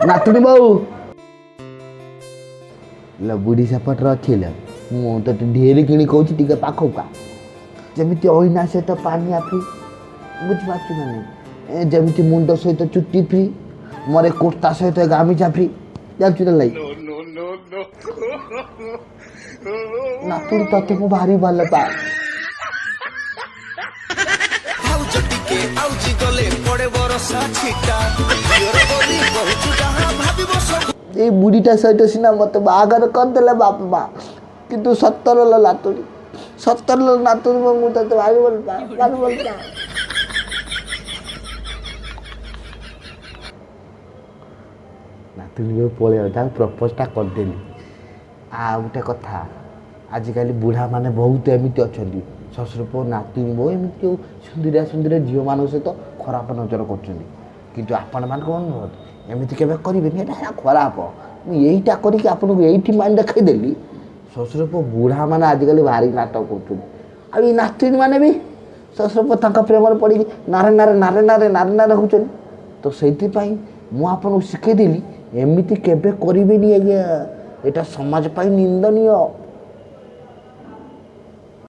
नातुणी बाऊ बुढ़ी सेपटर अच्छे मु तो ढेर कि कहे पाख का जमी अइना सहित पानिया फ्री बुझीपार ना नहीं जमी मुंड सहित चुट्टी फ्री मोर कुर्ता सहित गामिछा फ्री जानचु ना नातुणी तते मु भारी भल पाए ये बुढ़ीटा सहित सीना मत बागर करदे बाप माँ किंतु 70 नातुणी 70 नातुणी मुझे भारी भल पाए भारी भल पाए नातुणी पलैया प्रपोजटा करदेली आ गोटे कथा आजिकल बुढ़ा माने बहुत एमती अच्छा शशुर पुओ नातुणी बो एमती सुंदरिया सुंदरिया झील मान सहित खराब नजर कर आपण मान अनुरोध एमती केवे करेंगे खराब मुझा करके माइंड देखईदेली शशुर पुओ बुढ़ा मैंने आजिकल भारी नाटक कर नातुणी मैंने भी शशुर पुओ तक प्रेम पड़ी नारे नारे नारे नारे नारे नारे होती तो से मुझे शिखेदेली एमती केवे करेनि आज्ञा यहाँ समाज निंदनीय।